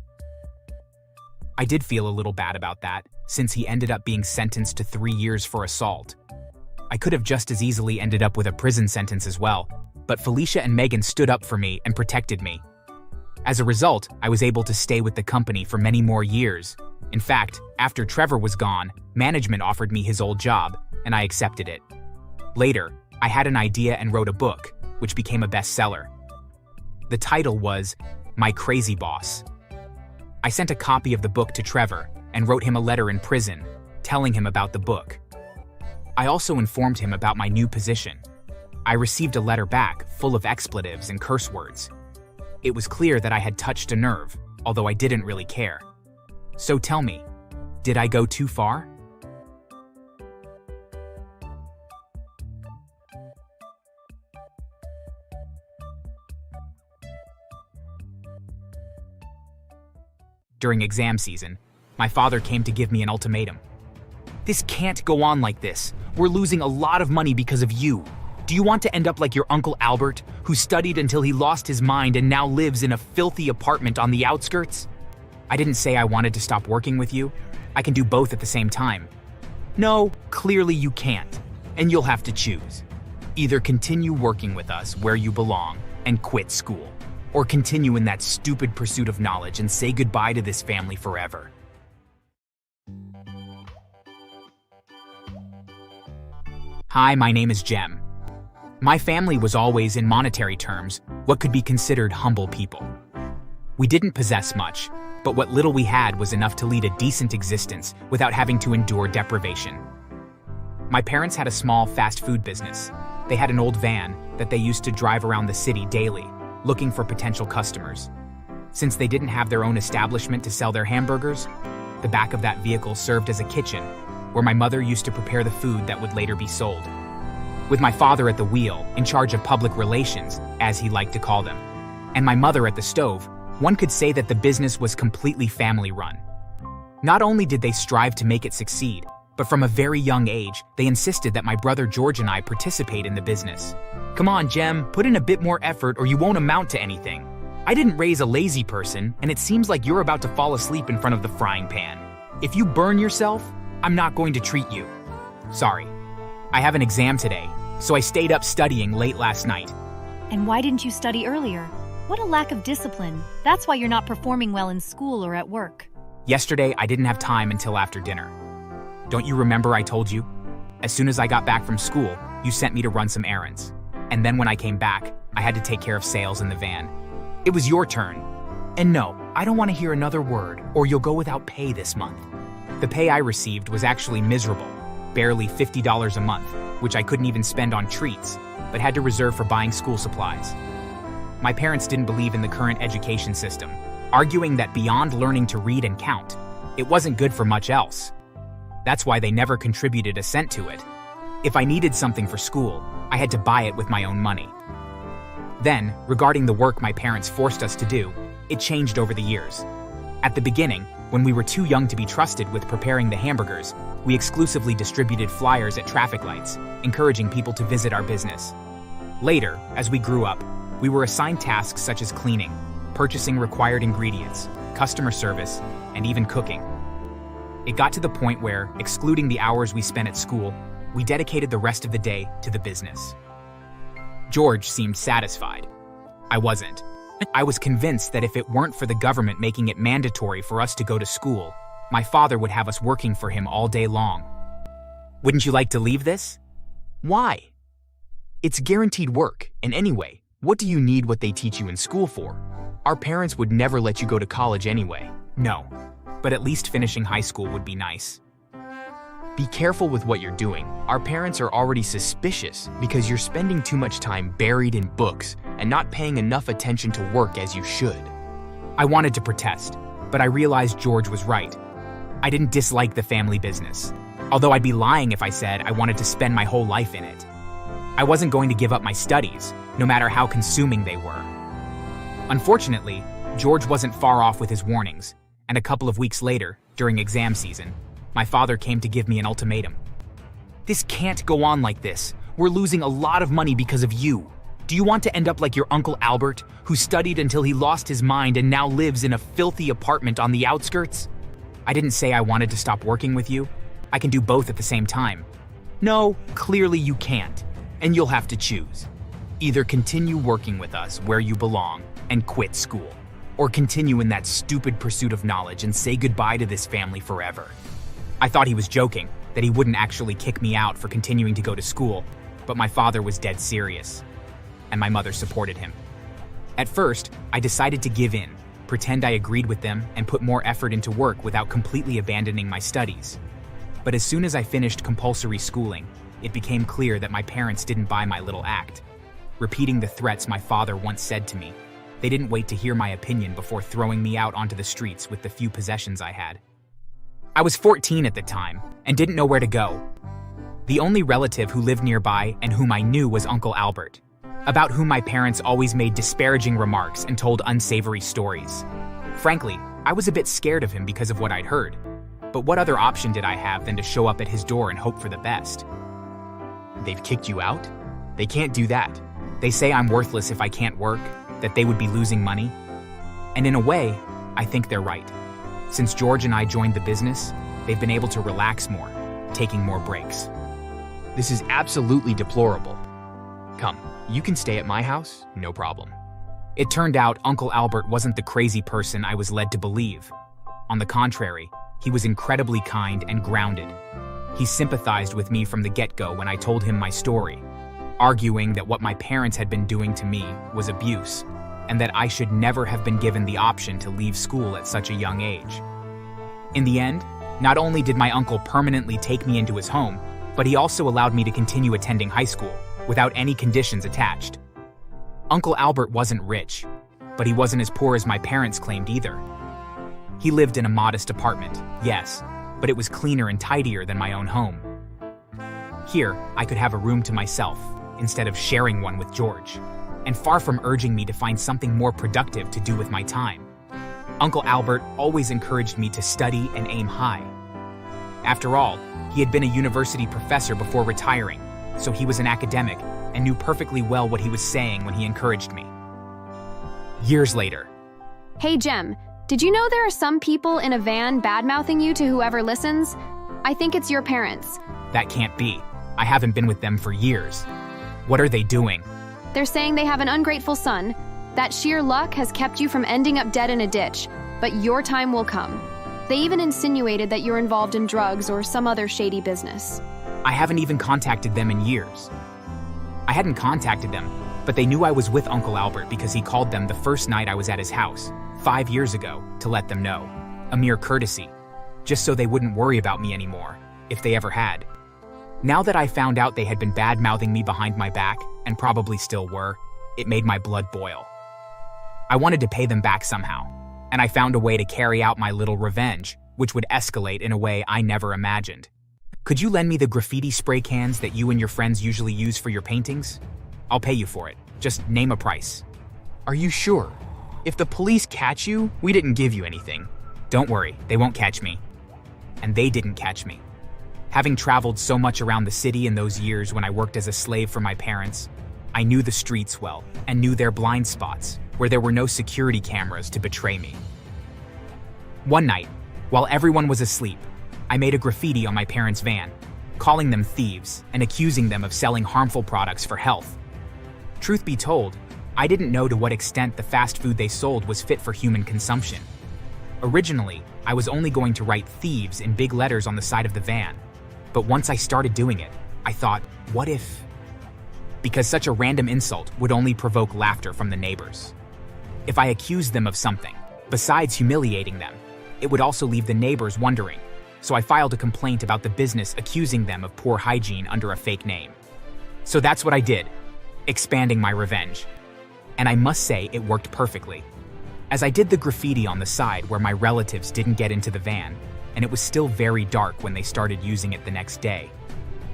I did feel a little bad about that, since he ended up being sentenced to 3 years for assault. I could have just as easily ended up with a prison sentence as well, but Felicia and Megan stood up for me and protected me. As a result, I was able to stay with the company for many more years. In fact, after Trevor was gone, management offered me his old job, and I accepted it. Later, I had an idea and wrote a book, which became a bestseller. The title was My Crazy Boss. I sent a copy of the book to Trevor and wrote him a letter in prison, telling him about the book. I also informed him about my new position. I received a letter back full of expletives and curse words. It was clear that I had touched a nerve, although I didn't really care. So tell me, did I go too far? During exam season, my father came to give me an ultimatum. This can't go on like this. We're losing a lot of money because of you. Do you want to end up like your Uncle Albert, who studied until he lost his mind and now lives in a filthy apartment on the outskirts? I didn't say I wanted to stop working with you. I can do both at the same time. No, clearly you can't, and you'll have to choose. Either continue working with us where you belong and quit school, or continue in that stupid pursuit of knowledge and say goodbye to this family forever. Hi, my name is Jem. My family was always, in monetary terms, what could be considered humble people. We didn't possess much, but what little we had was enough to lead a decent existence without having to endure deprivation. My parents had a small fast food business. They had an old van that they used to drive around the city daily, looking for potential customers. Since they didn't have their own establishment to sell their hamburgers, the back of that vehicle served as a kitchen, where my mother used to prepare the food that would later be sold. With my father at the wheel, in charge of public relations, as he liked to call them, and my mother at the stove, one could say that the business was completely family-run. Not only did they strive to make it succeed, but from a very young age, they insisted that my brother George and I participate in the business. Come on, Jem, put in a bit more effort or you won't amount to anything. I didn't raise a lazy person, and it seems like you're about to fall asleep in front of the frying pan. If you burn yourself, I'm not going to treat you. Sorry. I have an exam today, so I stayed up studying late last night. And why didn't you study earlier? What a lack of discipline. That's why you're not performing well in school or at work. Yesterday, I didn't have time until after dinner. Don't you remember I told you? As soon as I got back from school, you sent me to run some errands. And then when I came back, I had to take care of sales in the van. It was your turn. And no, I don't want to hear another word, or you'll go without pay this month. The pay I received was actually miserable, barely $50 a month, which I couldn't even spend on treats, but had to reserve for buying school supplies. My parents didn't believe in the current education system, arguing that beyond learning to read and count, it wasn't good for much else. That's why they never contributed a cent to it. If I needed something for school, I had to buy it with my own money. Then, regarding the work my parents forced us to do, it changed over the years. At the beginning, when we were too young to be trusted with preparing the hamburgers, we exclusively distributed flyers at traffic lights, encouraging people to visit our business. Later, as we grew up, we were assigned tasks such as cleaning, purchasing required ingredients, customer service, and even cooking. It got to the point where, excluding the hours we spent at school, we dedicated the rest of the day to the business. George seemed satisfied. I wasn't. I was convinced that if it weren't for the government making it mandatory for us to go to school, my father would have us working for him all day long. Wouldn't you like to leave this? Why? It's guaranteed work, and anyway, what do you need what they teach you in school for? Our parents would never let you go to college anyway. No, but at least finishing high school would be nice. Be careful with what you're doing. Our parents are already suspicious because you're spending too much time buried in books and not paying enough attention to work as you should. I wanted to protest, but I realized George was right. I didn't dislike the family business, although I'd be lying if I said I wanted to spend my whole life in it. I wasn't going to give up my studies, no matter how consuming they were. Unfortunately, George wasn't far off with his warnings, and a couple of weeks later, during exam season, my father came to give me an ultimatum. This can't go on like this. We're losing a lot of money because of you. Do you want to end up like your Uncle Albert, who studied until he lost his mind and now lives in a filthy apartment on the outskirts? I didn't say I wanted to stop working with you. I can do both at the same time. No, clearly you can't, and you'll have to choose. Either continue working with us where you belong and quit school, or continue in that stupid pursuit of knowledge and say goodbye to this family forever. I thought he was joking, that he wouldn't actually kick me out for continuing to go to school, but my father was dead serious, and my mother supported him. At first, I decided to give in, pretend I agreed with them, and put more effort into work without completely abandoning my studies. But as soon as I finished compulsory schooling, it became clear that my parents didn't buy my little act. Repeating the threats my father once said to me, they didn't wait to hear my opinion before throwing me out onto the streets with the few possessions I had. I was 14 at the time and didn't know where to go. The only relative who lived nearby and whom I knew was Uncle Albert, about whom my parents always made disparaging remarks and told unsavory stories. Frankly, I was a bit scared of him because of what I'd heard. But what other option did I have than to show up at his door and hope for the best? They've kicked you out? They can't do that. They say I'm worthless if I can't work, that they would be losing money. And in a way, I think they're right. Since George and I joined the business, they've been able to relax more, taking more breaks. This is absolutely deplorable. Come, you can stay at my house, no problem. It turned out Uncle Albert wasn't the crazy person I was led to believe. On the contrary, he was incredibly kind and grounded. He sympathized with me from the get-go when I told him my story, arguing that what my parents had been doing to me was abuse, and that I should never have been given the option to leave school at such a young age. In the end, not only did my uncle permanently take me into his home, but he also allowed me to continue attending high school without any conditions attached. Uncle Albert wasn't rich, but he wasn't as poor as my parents claimed either. He lived in a modest apartment, yes, but it was cleaner and tidier than my own home. Here, I could have a room to myself, instead of sharing one with George, and far from urging me to find something more productive to do with my time. Uncle Albert always encouraged me to study and aim high. After all, he had been a university professor before retiring, so he was an academic and knew perfectly well what he was saying when he encouraged me. Years later. Hey, Jem, did you know there are some people in a van bad-mouthing you to whoever listens? I think it's your parents. That can't be. I haven't been with them for years. What are they doing? They're saying they have an ungrateful son, that sheer luck has kept you from ending up dead in a ditch, but your time will come. They even insinuated that you're involved in drugs or some other shady business. I haven't even contacted them in years. I hadn't contacted them, but they knew I was with Uncle Albert because he called them the first night I was at his house, 5 years ago, to let them know. A mere courtesy, just so they wouldn't worry about me anymore, if they ever had. Now that I found out they had been bad-mouthing me behind my back, and probably still were, it made my blood boil. I wanted to pay them back somehow, and I found a way to carry out my little revenge, which would escalate in a way I never imagined. Could you lend me the graffiti spray cans that you and your friends usually use for your paintings? I'll pay you for it. Just name a price. Are you sure? If the police catch you, we didn't give you anything. Don't worry, they won't catch me. And they didn't catch me. Having traveled so much around the city in those years when I worked as a slave for my parents, I knew the streets well and knew their blind spots, where there were no security cameras to betray me. One night, while everyone was asleep, I made a graffiti on my parents' van, calling them thieves and accusing them of selling harmful products for health. Truth be told, I didn't know to what extent the fast food they sold was fit for human consumption. Originally, I was only going to write thieves in big letters on the side of the van, but once I started doing it, I thought, what if? Because such a random insult would only provoke laughter from the neighbors. If I accused them of something, besides humiliating them, it would also leave the neighbors wondering, so I filed a complaint about the business accusing them of poor hygiene under a fake name. So that's what I did, expanding my revenge. And I must say it worked perfectly. As I did the graffiti on the side where my relatives didn't get into the van, and it was still very dark when they started using it the next day,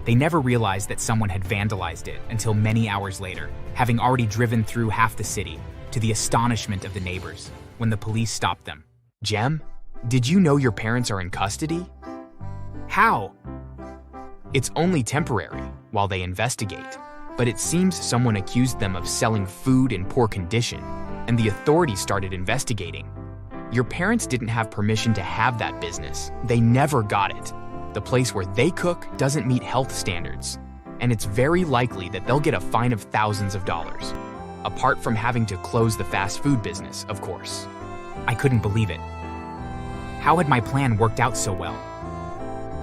they never realized that someone had vandalized it until many hours later, having already driven through half the city, to the astonishment of the neighbors, when the police stopped them. Jem, did you know your parents are in custody? How? It's only temporary, while they investigate. But it seems someone accused them of selling food in poor condition, and the authorities started investigating. Your parents didn't have permission to have that business. They never got it. The place where they cook doesn't meet health standards, and it's very likely that they'll get a fine of thousands of dollars. Apart from having to close the fast food business, of course. I couldn't believe it. How had my plan worked out so well?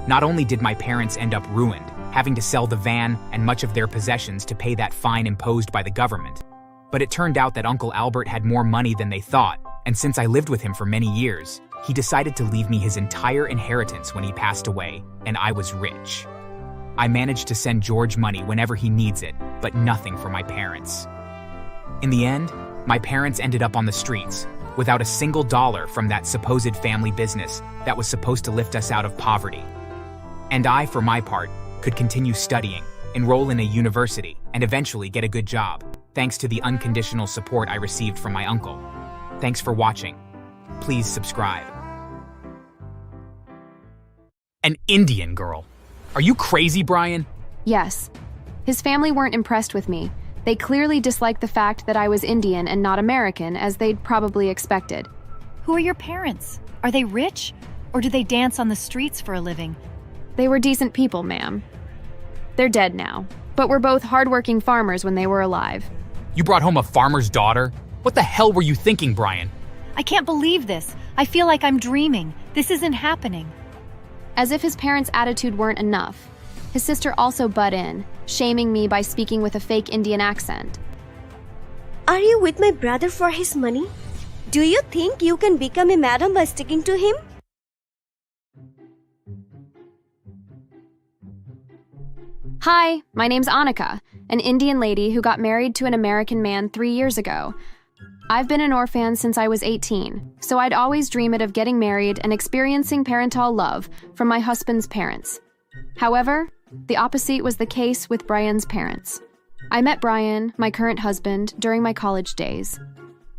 Not only did my parents end up ruined, having to sell the van and much of their possessions to pay that fine imposed by the government, but it turned out that Uncle Albert had more money than they thought, and since I lived with him for many years, he decided to leave me his entire inheritance when he passed away, and I was rich. I managed to send George money whenever he needs it, but nothing for my parents. In the end, my parents ended up on the streets, without a single dollar from that supposed family business that was supposed to lift us out of poverty. And I, for my part, could continue studying, enroll in a university, and eventually get a good job, thanks to the unconditional support I received from my uncle. Thanks for watching. Please subscribe. An Indian girl. Are you crazy, Brian? Yes. His family weren't impressed with me. They clearly disliked the fact that I was Indian and not American, as they'd probably expected. Who are your parents? Are they rich? Or do they dance on the streets for a living? They were decent people, ma'am. They're dead now, but were both hardworking farmers when they were alive. You brought home a farmer's daughter? What the hell were you thinking, Brian? I can't believe this. I feel like I'm dreaming. This isn't happening. As if his parents' attitude weren't enough, his sister also butt in, shaming me by speaking with a fake Indian accent. Are you with my brother for his money? Do you think you can become a madam by sticking to him? Hi, my name's Annika, an Indian lady who got married to an American man 3 years ago. I've been an orphan since I was 18, so I'd always dreamed of getting married and experiencing parental love from my husband's parents. However, the opposite was the case with Brian's parents. I met Brian, my current husband, during my college days.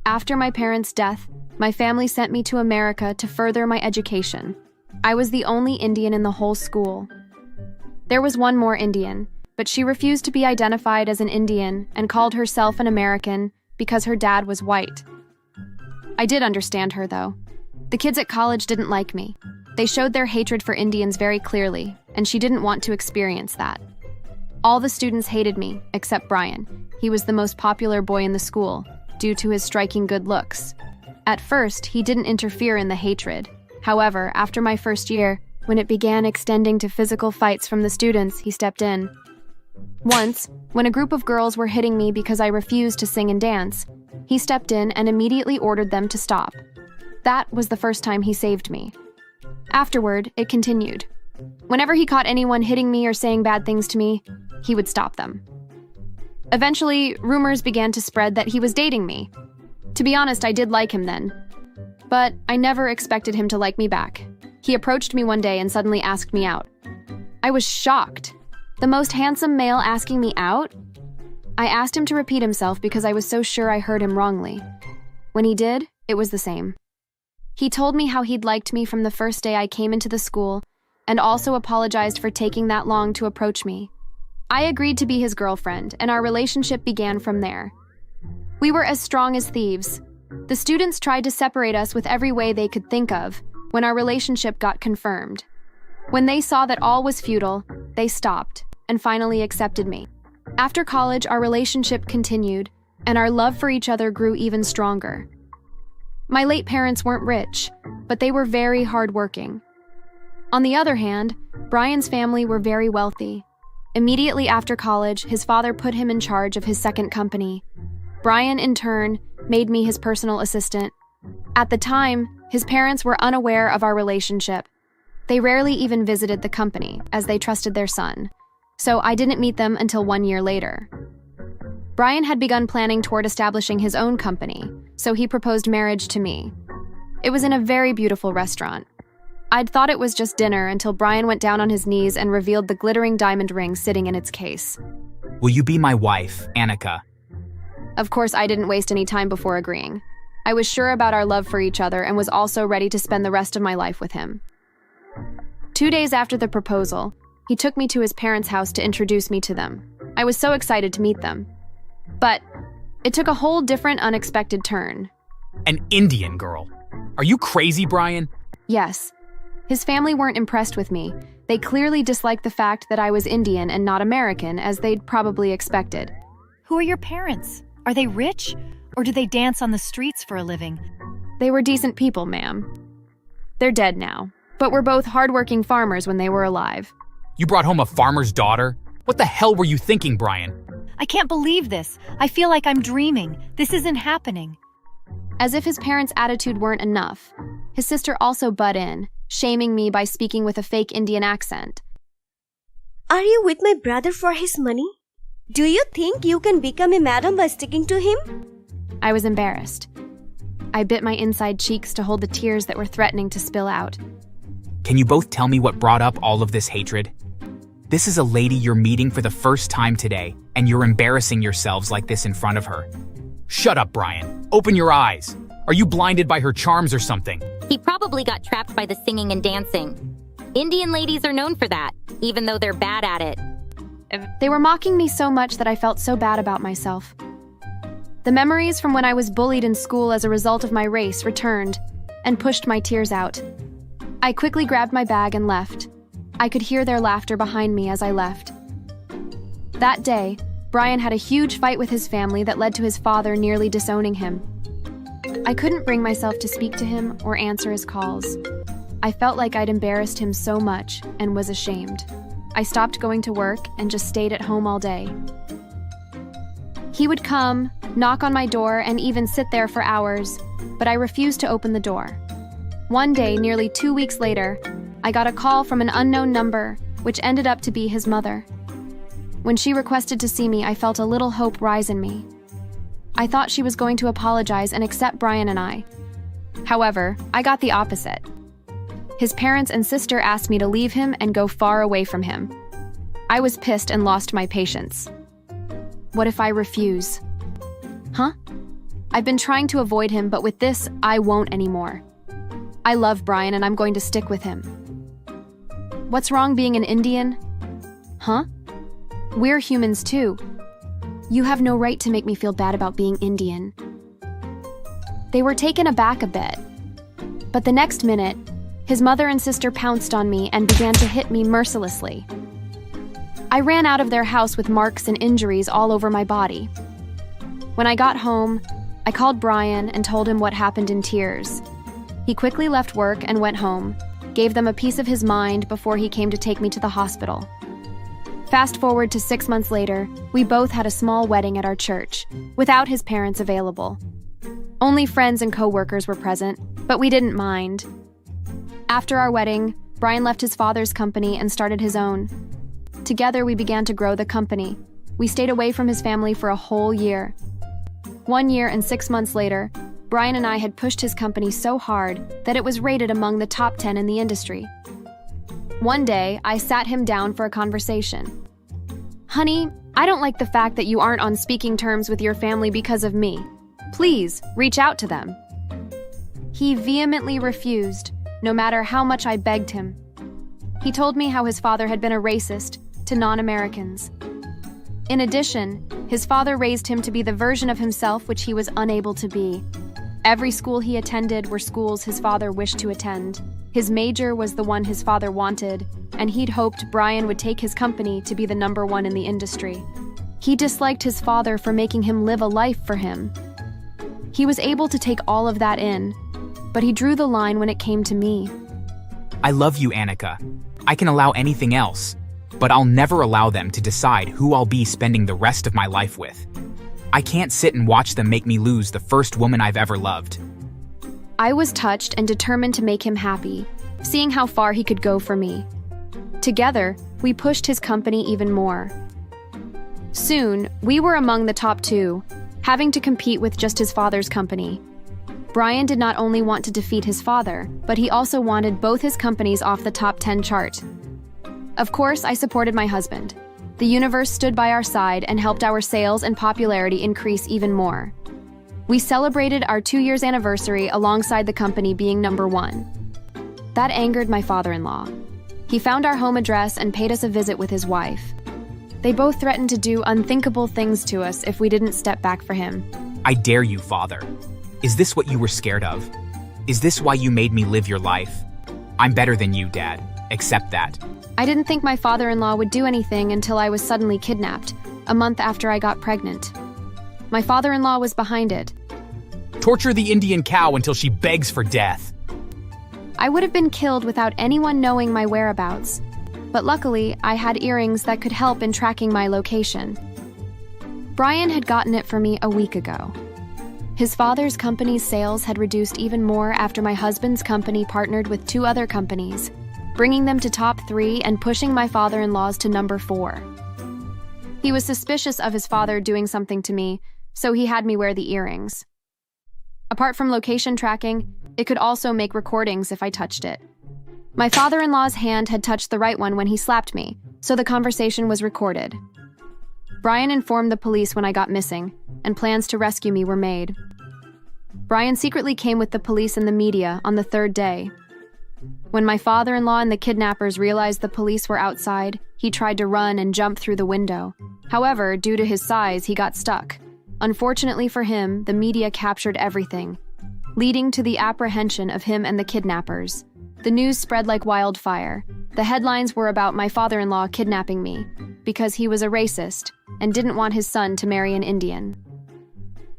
After my parents' death, my family sent me to America to further my education. I was the only Indian in the whole school. There was one more Indian, but she refused to be identified as an Indian and called herself an American because her dad was white. I did understand her, though. The kids at college didn't like me. They showed their hatred for Indians very clearly, and she didn't want to experience that. All the students hated me, except Brian. He was the most popular boy in the school, due to his striking good looks. At first, he didn't interfere in the hatred. However, after my first year, when it began extending to physical fights from the students, he stepped in. Once, when a group of girls were hitting me because I refused to sing and dance, he stepped in and immediately ordered them to stop. That was the first time he saved me. Afterward, it continued. Whenever he caught anyone hitting me or saying bad things to me, he would stop them. Eventually, rumors began to spread that he was dating me. To be honest, I did like him then. But I never expected him to like me back. He approached me one day and suddenly asked me out. I was shocked. The most handsome male asking me out? I asked him to repeat himself because I was so sure I heard him wrongly. When he did, it was the same. He told me how he'd liked me from the first day I came into the school, and also apologized for taking that long to approach me. I agreed to be his girlfriend, and our relationship began from there. We were as strong as thieves. The students tried to separate us with every way they could think of when our relationship got confirmed. When they saw that all was futile, they stopped and finally accepted me. After college, our relationship continued, and our love for each other grew even stronger. My late parents weren't rich, but they were very hardworking. On the other hand, Brian's family were very wealthy. Immediately after college, his father put him in charge of his second company. Brian, in turn, made me his personal assistant. At the time, his parents were unaware of our relationship. They rarely even visited the company, as they trusted their son. So I didn't meet them until 1 year later. Brian had begun planning toward establishing his own company, so he proposed marriage to me. It was in a very beautiful restaurant. I'd thought it was just dinner until Brian went down on his knees and revealed the glittering diamond ring sitting in its case. Will you be my wife, Annika? Of course, I didn't waste any time before agreeing. I was sure about our love for each other and was also ready to spend the rest of my life with him. 2 days after the proposal, he took me to his parents' house to introduce me to them. I was so excited to meet them. But it took a whole different, unexpected turn. An Indian girl. Are you crazy, Brian? Yes. His family weren't impressed with me. They clearly disliked the fact that I was Indian and not American, as they'd probably expected. Who are your parents? Are they rich? Or do they dance on the streets for a living? They were decent people, ma'am. They're dead now, but were both hardworking farmers when they were alive. You brought home a farmer's daughter? What the hell were you thinking, Brian? I can't believe this. I feel like I'm dreaming. This isn't happening. As if his parents' attitude weren't enough, his sister also butt in, shaming me by speaking with a fake Indian accent. Are you with my brother for his money? Do you think you can become a madam by sticking to him? I was embarrassed. I bit my inside cheeks to hold the tears that were threatening to spill out. Can you both tell me what brought up all of this hatred? This is a lady you're meeting for the first time today, and you're embarrassing yourselves like this in front of her. Shut up, Brian. Open your eyes. Are you blinded by her charms or something? He probably got trapped by the singing and dancing. Indian ladies are known for that, even though they're bad at it. They were mocking me so much that I felt so bad about myself. The memories from when I was bullied in school as a result of my race returned and pushed my tears out. I quickly grabbed my bag and left. I could hear their laughter behind me as I left. That day, Brian had a huge fight with his family that led to his father nearly disowning him. I couldn't bring myself to speak to him or answer his calls. I felt like I'd embarrassed him so much and was ashamed. I stopped going to work and just stayed at home all day. He would come, knock on my door, and even sit there for hours, but I refused to open the door. One day, nearly 2 weeks later, I got a call from an unknown number, which ended up to be his mother. When she requested to see me, I felt a little hope rise in me. I thought she was going to apologize and accept Brian and I. However, I got the opposite. His parents and sister asked me to leave him and go far away from him. I was pissed and lost my patience. What if I refuse? Huh? I've been trying to avoid him, but with this, I won't anymore. I love Brian and I'm going to stick with him. What's wrong being an Indian? Huh? We're humans too. You have no right to make me feel bad about being Indian. They were taken aback a bit. But the next minute, his mother and sister pounced on me and began to hit me mercilessly. I ran out of their house with marks and injuries all over my body. When I got home, I called Brian and told him what happened in tears. He quickly left work and went home, gave them a piece of his mind before he came to take me to the hospital. Fast forward to 6 months later, we both had a small wedding at our church, without his parents available. Only friends and co-workers were present, but we didn't mind. After our wedding, Brian left his father's company and started his own. Together, we began to grow the company. We stayed away from his family for a whole year. 1 year and 6 months later, Brian and I had pushed his company so hard that it was rated among the top 10 in the industry. One day, I sat him down for a conversation. "Honey, I don't like the fact that you aren't on speaking terms with your family because of me. Please, reach out to them." He vehemently refused, no matter how much I begged him. He told me how his father had been a racist to non-Americans. In addition, his father raised him to be the version of himself which he was unable to be. Every school he attended were schools his father wished to attend. His major was the one his father wanted, and he'd hoped Brian would take his company to be the #1 in the industry. He disliked his father for making him live a life for him. He was able to take all of that in, but he drew the line when it came to me. I love you, Annika. I can allow anything else, but I'll never allow them to decide who I'll be spending the rest of my life with. I can't sit and watch them make me lose the first woman I've ever loved. I was touched and determined to make him happy, seeing how far he could go for me. Together, we pushed his company even more. Soon, we were among the top 2, having to compete with just his father's company. Brian did not only want to defeat his father, but he also wanted both his companies off the top 10 chart. Of course, I supported my husband. The universe stood by our side and helped our sales and popularity increase even more. We celebrated our 2 years anniversary alongside the company being #1. That angered my father-in-law. He found our home address and paid us a visit with his wife. They both threatened to do unthinkable things to us if we didn't step back for him. I dare you, Father. Is this what you were scared of? Is this why you made me live your life? I'm better than you, Dad. Accept that. I didn't think my father-in-law would do anything until I was suddenly kidnapped, a month after I got pregnant. My father-in-law was behind it. Torture the Indian cow until she begs for death. I would have been killed without anyone knowing my whereabouts. But luckily, I had earrings that could help in tracking my location. Brian had gotten it for me a week ago. His father's company's sales had reduced even more after my husband's company partnered with 2 other companies, bringing them to top 3 and pushing my father-in-law's to #4. He was suspicious of his father doing something to me, so he had me wear the earrings. Apart from location tracking, it could also make recordings if I touched it. My father-in-law's hand had touched the right one when he slapped me, so the conversation was recorded. Brian informed the police when I got missing, and plans to rescue me were made. Brian secretly came with the police and the media on the third day. When my father-in-law and the kidnappers realized the police were outside, he tried to run and jump through the window. However, due to his size, he got stuck. Unfortunately for him, the media captured everything, leading to the apprehension of him and the kidnappers. The news spread like wildfire. The headlines were about my father-in-law kidnapping me because he was a racist and didn't want his son to marry an Indian.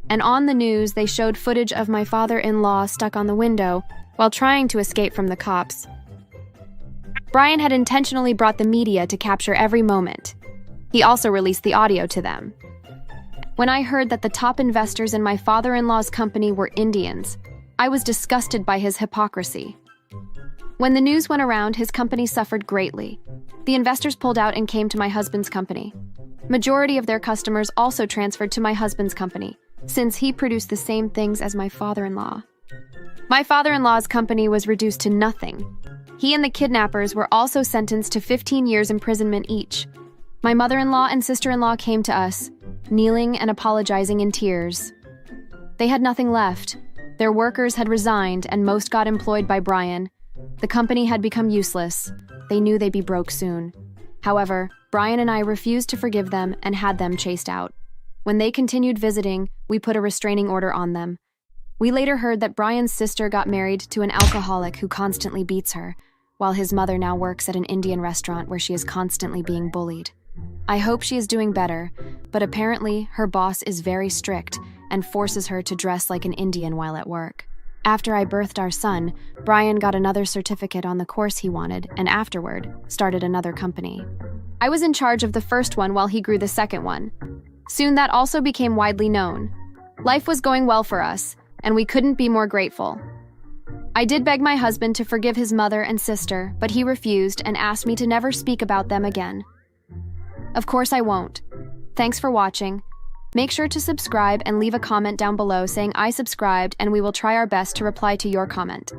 And on the news, they showed footage of my father-in-law stuck on the window while trying to escape from the cops. Brian had intentionally brought the media to capture every moment. He also released the audio to them. When I heard that the top investors in my father-in-law's company were Indians, I was disgusted by his hypocrisy. When the news went around, his company suffered greatly. The investors pulled out and came to my husband's company. Majority of their customers also transferred to my husband's company, since he produced the same things as my father-in-law. My father-in-law's company was reduced to nothing. He and the kidnappers were also sentenced to 15 years imprisonment each. My mother-in-law and sister-in-law came to us, kneeling and apologizing in tears. They had nothing left. Their workers had resigned and most got employed by Brian. The company had become useless. They knew they'd be broke soon. However, Brian and I refused to forgive them and had them chased out. When they continued visiting, we put a restraining order on them. We later heard that Brian's sister got married to an alcoholic who constantly beats her, while his mother now works at an Indian restaurant where she is constantly being bullied. I hope she is doing better, but apparently her boss is very strict and forces her to dress like an Indian while at work. After I birthed our son, Brian got another certificate on the course he wanted and afterward started another company. I was in charge of the first one while he grew the second one. Soon that also became widely known. Life was going well for us, and we couldn't be more grateful. I did beg my husband to forgive his mother and sister, but he refused and asked me to never speak about them again. Of course I won't. Thanks for watching. Make sure to subscribe and leave a comment down below saying I subscribed, and we will try our best to reply to your comment.